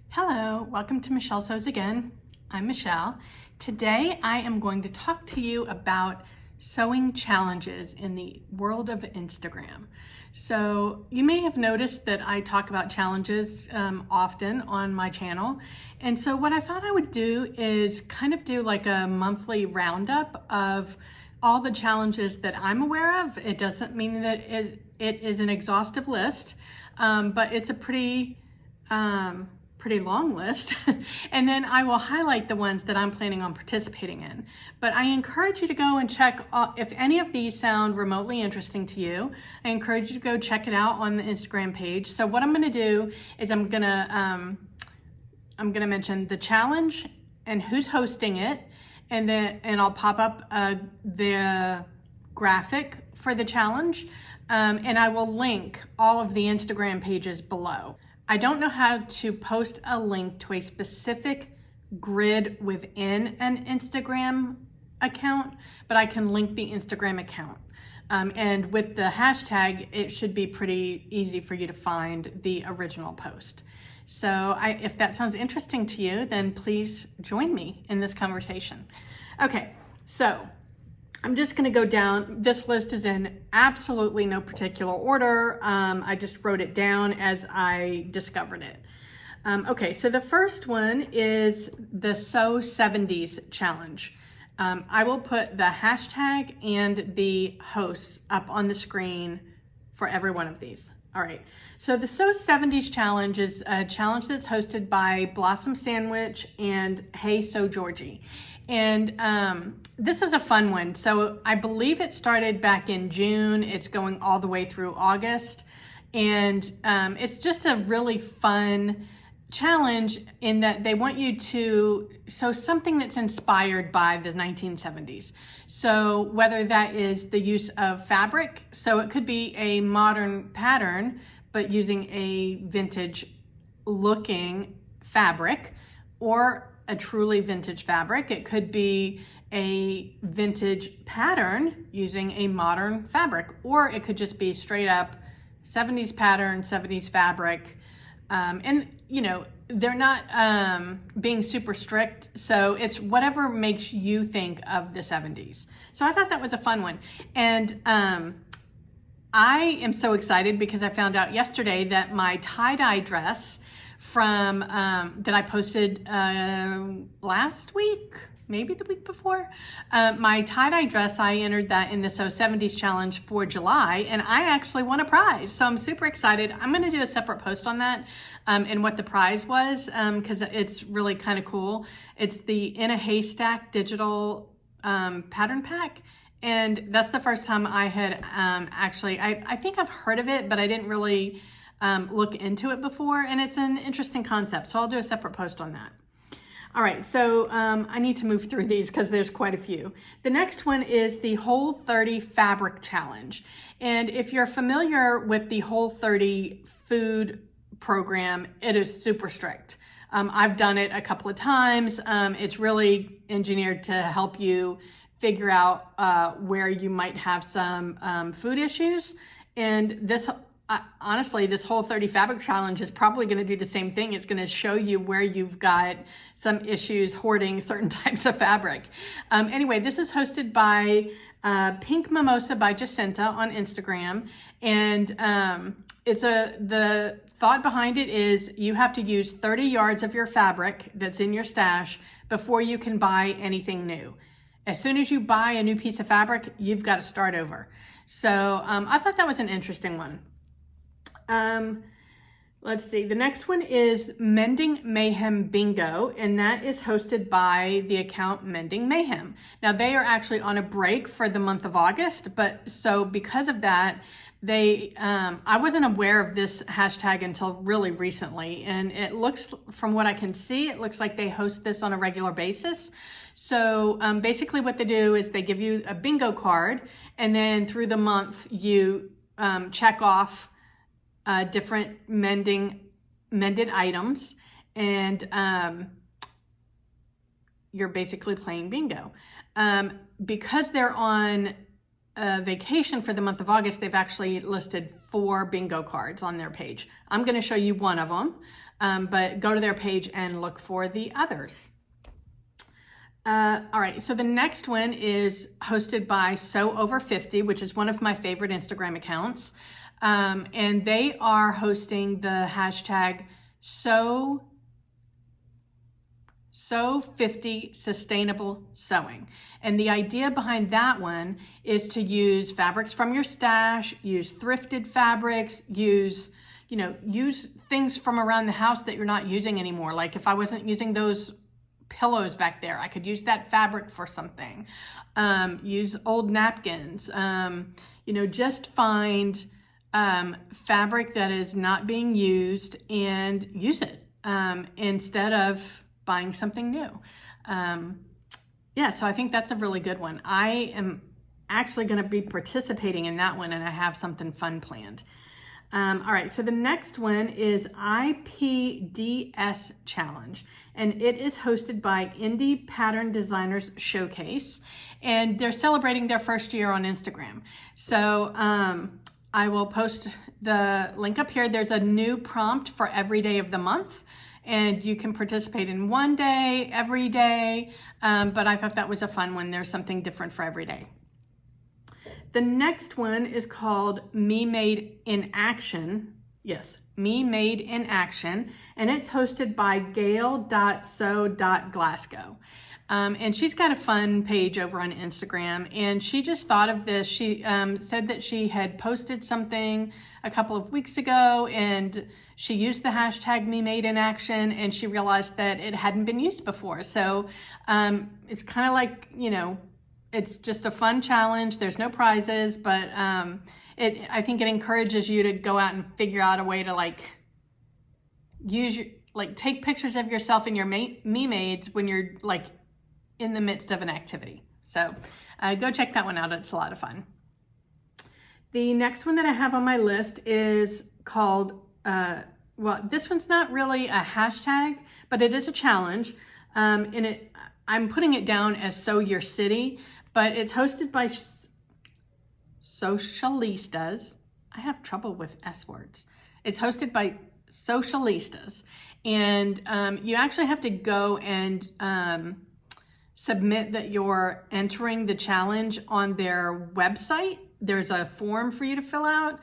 Hello, welcome to Michelle Sews Again. I'm Michelle. Today I am going to talk to you about sewing challenges in the world of Instagram. So you may have noticed that I talk about challenges often on my channel. And so what I thought I would do is kind of do like a monthly roundup of all the challenges that I'm aware of. It doesn't mean that it is an exhaustive list, but it's a pretty long list. And then I will highlight the ones that I'm planning on participating in. But I encourage you to go and check if any of these sound remotely interesting to you. I encourage you to go check it out on the Instagram page. So what I'm going to do is I'm going to mention the challenge and who's hosting it, and I'll pop up the graphic for the challenge, and I will link all of the Instagram pages below. I don't know how to post a link to a specific grid within an Instagram account, but I can link the Instagram account. And with the hashtag, it should be pretty easy for you to find the original post. So if that sounds interesting to you, then please join me in this conversation. Okay, so I'm just going to go down. This list is in absolutely no particular order. I just wrote it down as I discovered it. Okay, so the first one is the Sew 70s challenge. I will put the hashtag and the hosts up on the screen for every one of these. All right, so the Sew 70s challenge is a challenge that's hosted by Blossom Sandwich and Hey Sew Georgie. And this is a fun one. So I believe it started back in June. It's going all the way through August. And it's just a really fun challenge in that they want you to sew something that's inspired by the 1970s. So whether that is the use of fabric, so it could be a modern pattern, but using a vintage looking fabric, or a truly vintage fabric. It could be a vintage pattern using a modern fabric, or it could just be straight up 70s pattern, 70s fabric. And you know, they're not being super strict, so it's whatever makes you think of the 70s. So I thought that was a fun one. And I am so excited because I found out yesterday that my tie-dye dress from that I posted last week, maybe the week before, my tie-dye dress, I entered that in the Sew 70s challenge for July, and I actually won a prize. So I'm super excited. I'm going to do a separate post on that and what the prize was, because it's really kind of cool. It's the In a Haystack digital pattern pack. And that's the first time I had actually, I think I've heard of it, but I didn't really look into it before, and it's an interesting concept. So I'll do a separate post on that. All right, so I need to move through these because there's quite a few. The next one is the Whole 30 Fabric Challenge. And if you're familiar with the Whole 30 food program, it is super strict. I've done it a couple of times. It's really engineered to help you figure out where you might have some food issues. And this honestly, this Whole 30 Fabric Challenge is probably going to do the same thing. It's going to show you where you've got some issues hoarding certain types of fabric. Anyway, this is hosted by Pink Mimosa by Jacinta on Instagram. And the thought behind it is you have to use 30 yards of your fabric that's in your stash before you can buy anything new. As soon as you buy a new piece of fabric, you've got to start over. So I thought that was an interesting one. Let's see. The next one is Mending Mayhem Bingo, and that is hosted by the account Mending Mayhem. Now they are actually on a break for the month of August, but so because of that, I wasn't aware of this hashtag until really recently, and it looks, from what I can see, it looks like they host this on a regular basis. So basically what they do is they give you a bingo card, and then through the month you check off different mended items, and you're basically playing bingo. Because they're on a vacation for the month of August, they've actually listed 4 bingo cards on their page. I'm going to show you one of them, but go to their page and look for the others. All right, so the next one is hosted by Sew Over 50, which is one of my favorite Instagram accounts. And they are hosting the hashtag Sew50 Sustainable Sewing. And the idea behind that one is to use fabrics from your stash, use thrifted fabrics, use things from around the house that you're not using anymore. Like if I wasn't using those pillows back there, I could use that fabric for something. Use old napkins. Just find fabric that is not being used and use it instead of buying something new. So I think that's a really good one. I am actually going to be participating in that one, and I have something fun planned. All right, so the next one is IPDS Challenge, and it is hosted by Indie Pattern Designers Showcase, and they're celebrating their first year on Instagram. So I will post the link up here. There's a new prompt for every day of the month, and you can participate in one day, every day, but I thought that was a fun one. There's something different for every day. The next one is called Me Made in Action. Yes, Me Made in Action, and it's hosted by gail.sew.glasgow. And she's got a fun page over on Instagram, and she just thought of this. She said that she had posted something a couple of weeks ago, and she used the hashtag Me Made in Action, and she realized that it hadn't been used before. So it's kind of like, it's just a fun challenge. There's no prizes, but I think it encourages you to go out and figure out a way to take pictures of yourself in your me-mades when you're in the midst of an activity. So go check that one out. It's a lot of fun. The next one that I have on my list is called, this one's not really a hashtag, but it is a challenge. I'm putting it down as Sew Your City, but it's hosted by Socialistas. I have trouble with S words. It's hosted by Socialistas, and you actually have to go and submit that you're entering the challenge on their website. There's a form for you to fill out.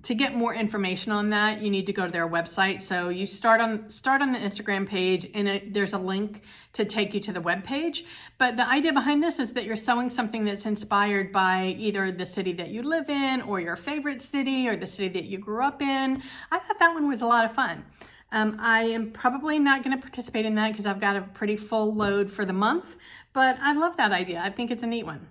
To get more information on that, you need to go to their website. So you start on the Instagram page, and there's a link to take you to the web page. But the idea behind this is that you're sewing something that's inspired by either the city that you live in, or your favorite city, or the city that you grew up in. I thought that one was a lot of fun. I am probably not going to participate in that because I've got a pretty full load for the month, but I love that idea. I think it's a neat one.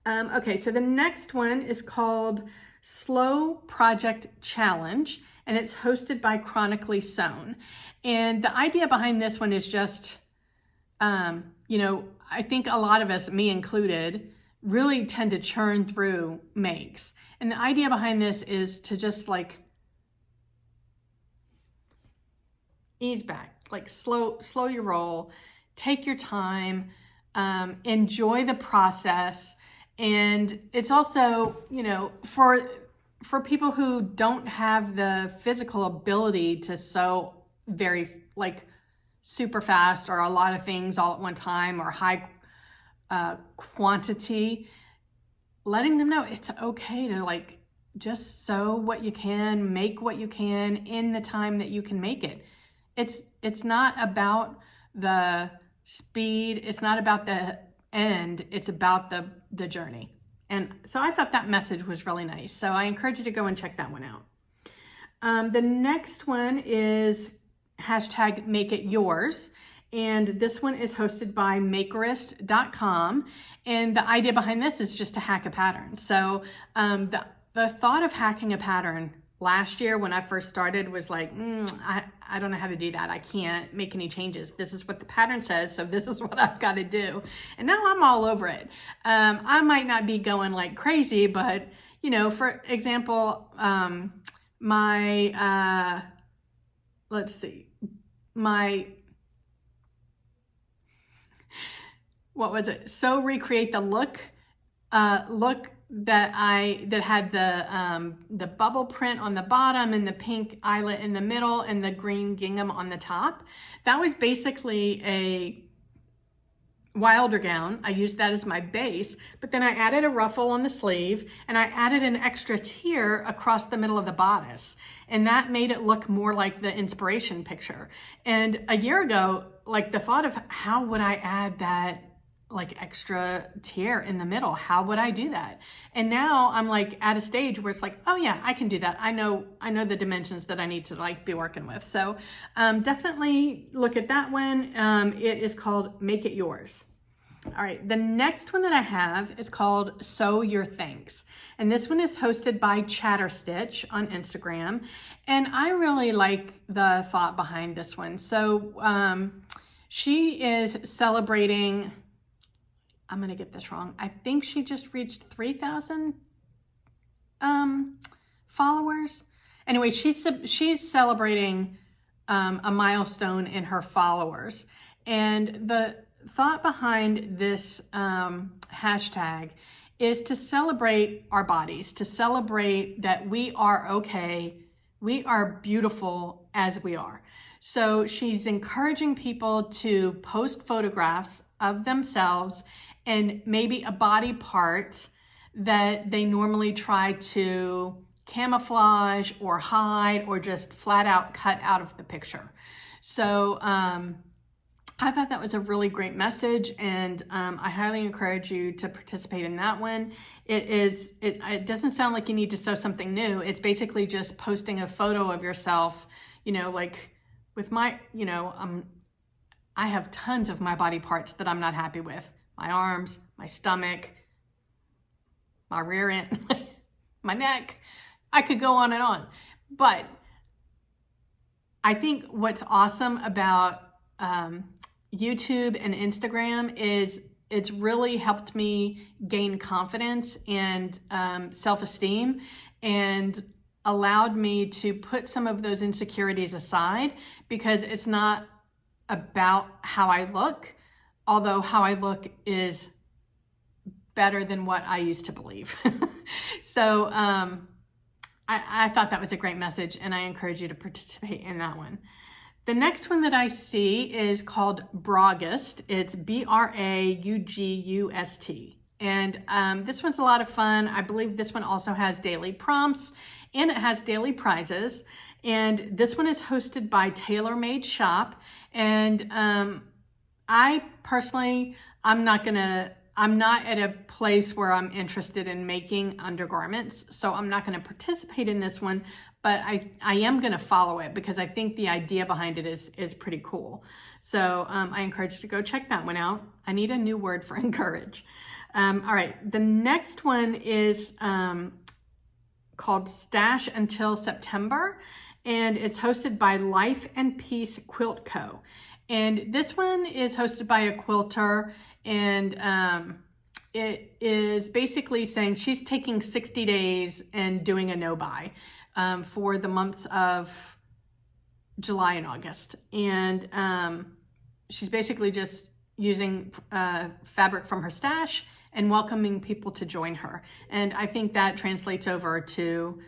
Okay, so the next one is called Slow Project Challenge, and it's hosted by Chronically Sewn. And the idea behind this one is just, I think a lot of us, me included, really tend to churn through makes. And the idea behind this is to just ease back, slow your roll, take your time, enjoy the process. And it's also, for people who don't have the physical ability to sew very super fast or a lot of things all at one time or high quantity, letting them know it's okay to just sew what you can, make what you can in the time that you can make it. It's not about the speed. It's not about the end. It's about the journey. And so I thought that message was really nice. So I encourage you to go and check that one out. The next one is hashtag Make It Yours. And this one is hosted by Makerist.com. And the idea behind this is just to hack a pattern. So the thought of hacking a pattern last year when I first started was I don't know how to do that. I can't make any changes. This is what the pattern says, so this is what I've got to do. And now I'm all over it. I might not be going crazy, but for example, what was it? So recreate the look that had the bubble print on the bottom and the pink eyelet in the middle and the green gingham on the top. That was basically a Wilder gown. I used that as my base, but then I added a ruffle on the sleeve and I added an extra tier across the middle of the bodice. And that made it look more like the inspiration picture. And a year ago, like the thought of how would I add that like extra tier in the middle? How would I do that? And now I'm like at a stage where it's like, oh yeah, I can do that. I know the dimensions that I need to like be working with. So definitely look at that one. It is called Make It Yours. All right, the next one that I have is called Sew Your Thanks. And this one is hosted by Chatterstitch on Instagram. And I really like the thought behind this one. So she is celebrating, I'm gonna get this wrong. I think she just reached 3,000 followers. Anyway, she's celebrating a milestone in her followers. And the thought behind this hashtag is to celebrate our bodies, to celebrate that we are okay, we are beautiful as we are. So she's encouraging people to post photographs of themselves and maybe a body part that they normally try to camouflage or hide or just flat out cut out of the picture. So I thought that was a really great message, and I highly encourage you to participate in that one. It doesn't sound like you need to sew something new. It's basically just posting a photo of yourself, like with my, I have tons of my body parts that I'm not happy with. My arms, my stomach, my rear end, my neck. I could go on and on. But I think what's awesome about YouTube and Instagram is it's really helped me gain confidence and self-esteem and allowed me to put some of those insecurities aside, because it's not about how I look, although how I look is better than what I used to believe. So I thought that was a great message, and I encourage you to participate in that one. The next one that I see is called Bragust. It's Braugust. And this one's a lot of fun. I believe this one also has daily prompts and it has daily prizes. And this one is hosted by Tailor Made Shop. And I personally, I'm not at a place where I'm interested in making undergarments, so I'm not going to participate in this one, but I am going to follow it because I think the idea behind it is pretty cool. So I encourage you to go check that one out. I need a new word for encourage. All right, the next one is called Stash Until September, and it's hosted by Life and Peace Quilt Co. And this one is hosted by a quilter, and it is basically saying she's taking 60 days and doing a no-buy for the months of July and August. And she's basically just using fabric from her stash and welcoming people to join her. And I think that translates over to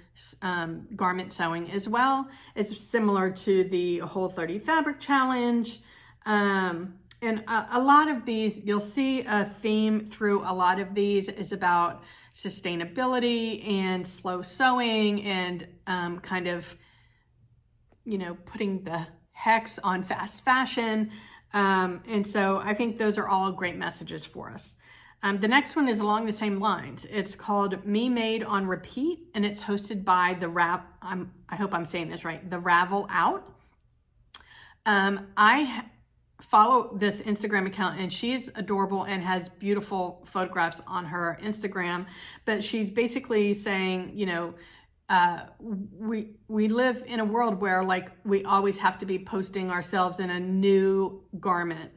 garment sewing as well. It's similar to the Whole 30 Fabric Challenge. And a lot of these, you'll see a theme through a lot of these is about sustainability and slow sewing and kind of, putting the hex on fast fashion. And so I think those are all great messages for us. The next one is along the same lines. It's called Me Made on Repeat, and it's hosted by I hope I'm saying this right, the Ravel Out. I follow this Instagram account, and she's adorable and has beautiful photographs on her Instagram, but she's basically saying, we live in a world where we always have to be posting ourselves in a new garment,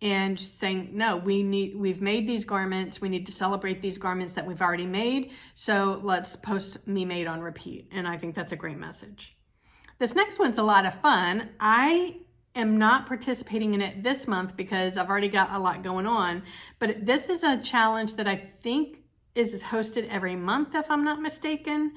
and saying, no, we've made these garments, we need to celebrate these garments that we've already made, so let's post Me Made on Repeat. And I think that's a great message. This next one's a lot of fun. I am not participating in it this month because I've already got a lot going on, but this is a challenge that I think is hosted every month, if I'm not mistaken.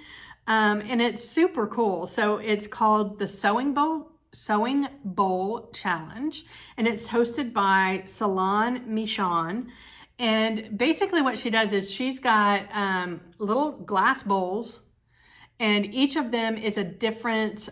And it's super cool. So it's called the Sewing Bowl Challenge, and it's hosted by Salon Michon. And basically what she does is she's got little glass bowls, and each of them is a different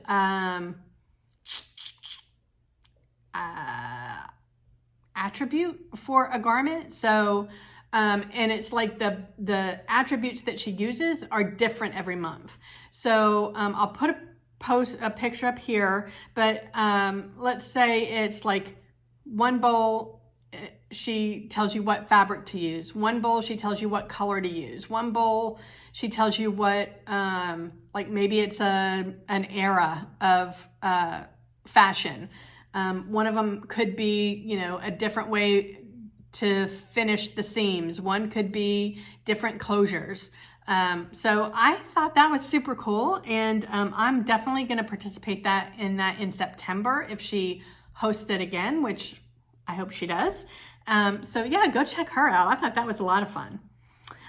attribute for a garment. So and it's like the attributes that she uses are different every month. So I'll put a picture up here, but let's say it's like one bowl, she tells you what fabric to use. One bowl, she tells you what color to use. One bowl, she tells you what, like maybe it's an era of fashion. One of them could be, you know, a different way to finish the seams. One could be different closures. So I thought that was super cool, and I'm definitely going to participate in September if she hosts it again, which I hope she does. So yeah, go check her out. I thought that was a lot of fun.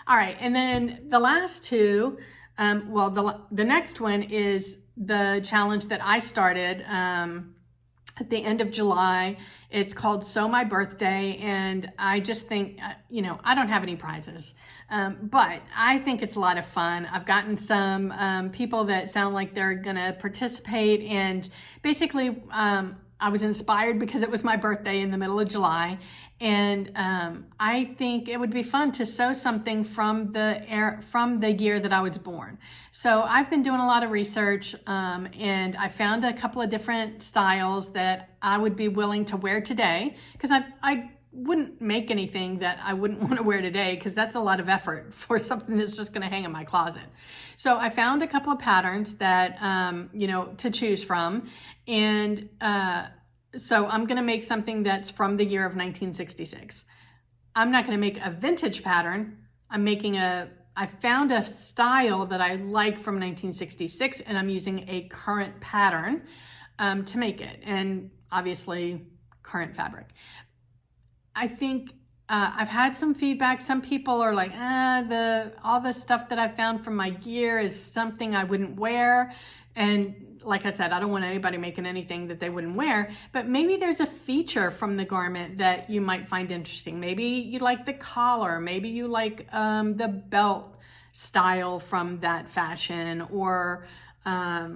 All right, and then the last two, well, the next one is the challenge that I started at the end of July. It's called Sew My Birthday, and I just think, you know, I don't have any prizes, but I think it's a lot of fun. I've gotten some people that sound like they're gonna participate, and basically I was inspired because it was my birthday in the middle of July, and I think it would be fun to sew something from the year that I was born. So I've been doing a lot of research, and I found a couple of different styles that I would be willing to wear today, because I wouldn't make anything that I wouldn't want to wear today, because that's a lot of effort for something that's just going to hang in my closet. So I found a couple of patterns that, you know, to choose from. And so I'm going to make something that's from the year of 1966. I'm not going to make a vintage pattern. I found a style that I like from 1966, and I'm using a current pattern to make it. And obviously current fabric. I think I've had some feedback. Some people are like, all the stuff that I found from my year is something I wouldn't wear. And like I said, I don't want anybody making anything that they wouldn't wear, but maybe there's a feature from the garment that you might find interesting. Maybe you like the collar, maybe you like the belt style from that fashion, or I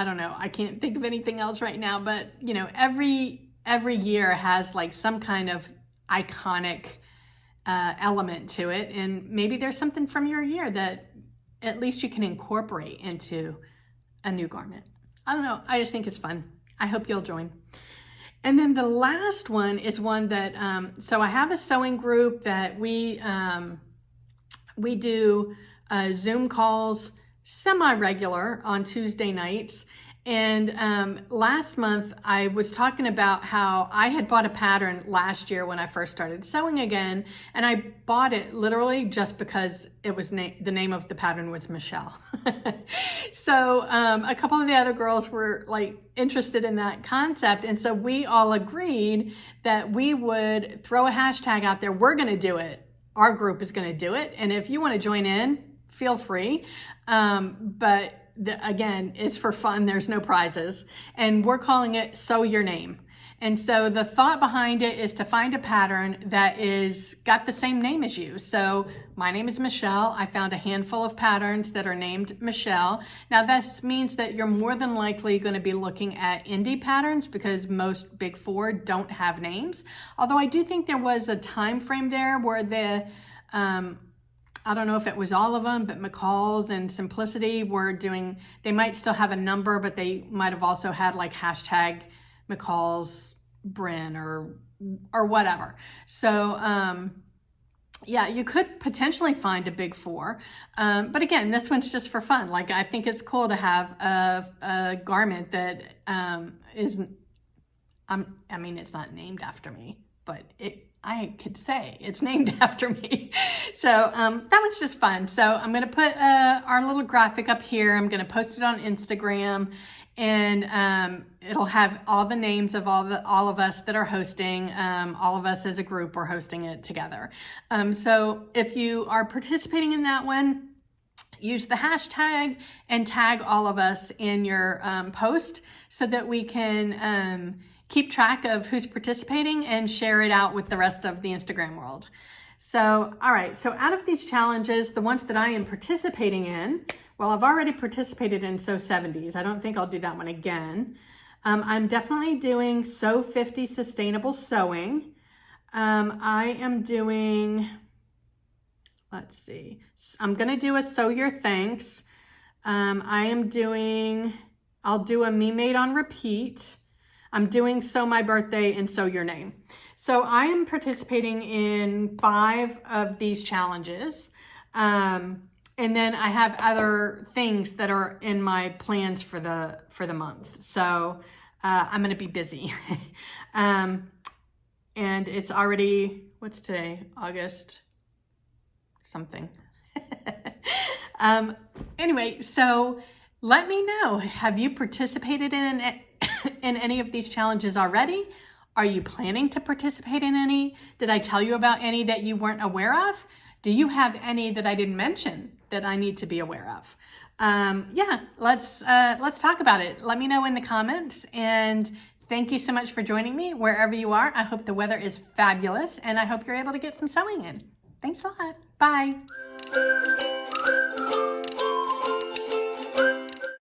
don't know. I can't think of anything else right now, but you know, every year has like some kind of iconic element to it, and maybe there's something from your year that at least you can incorporate into a new garment. I don't know. I just think it's fun. I hope you'll join. And then the last one is one that, so I have a sewing group that we do Zoom calls semi-regular on Tuesday nights. And last month I was talking about how I had bought a pattern last year when I first started sewing again, and I bought it literally just because it was the name of the pattern was Michelle. So a couple of the other girls were like interested in that concept, and so we all agreed that we would throw a hashtag out there. We're going to do it. Our group is going to do it, and if you want to join in, feel free. But again, it's for fun. There's no prizes, and we're calling it Sew Your Name. And so the thought behind it is to find a pattern that is got the same name as you. So my name is Michelle. I found a handful of patterns that are named Michelle. Now this means that you're more than likely going to be looking at indie patterns, because most big four don't have names. Although I do think there was a time frame there where I don't know if it was all of them, but McCall's and Simplicity were doing, they might still have a number, but they might have also had like hashtag McCall's Bryn or whatever. So yeah, you could potentially find a big four. But again, this one's just for fun. Like, I think it's cool to have a garment that isn't, I mean, it's not named after me, but I could say. It's named after me. So that was just fun. So I'm going to put our little graphic up here. I'm going to post it on Instagram, and it'll have all the names of all of us that are hosting. All of us as a group are hosting it together. So if you are participating in that one, use the hashtag and tag all of us in your post so that we can keep track of who's participating and share it out with the rest of the Instagram world. So, all right, so out of these challenges, the ones that I am participating in, well, I've already participated in Sew 70s. I don't think I'll do that one again. I'm definitely doing Sew 50 Sustainable Sewing. I am doing, let's see, I'm gonna do a Sew Your Thanks. I'll do a Me Made on Repeat. I'm doing Sew My Birthday and Sew Your Name. So I am participating in 5 of these challenges. And then I have other things that are in my plans for the month. So I'm gonna be busy. And it's already, what's today? August something. Anyway, so let me know, have you participated in any of these challenges already? Are you planning to participate in any? Did I tell you about any that you weren't aware of? Do you have any that I didn't mention that I need to be aware of? Yeah, let's talk about it. Let me know in the comments, and thank you so much for joining me wherever you are. I hope the weather is fabulous, and I hope you're able to get some sewing in. Thanks a lot. Bye.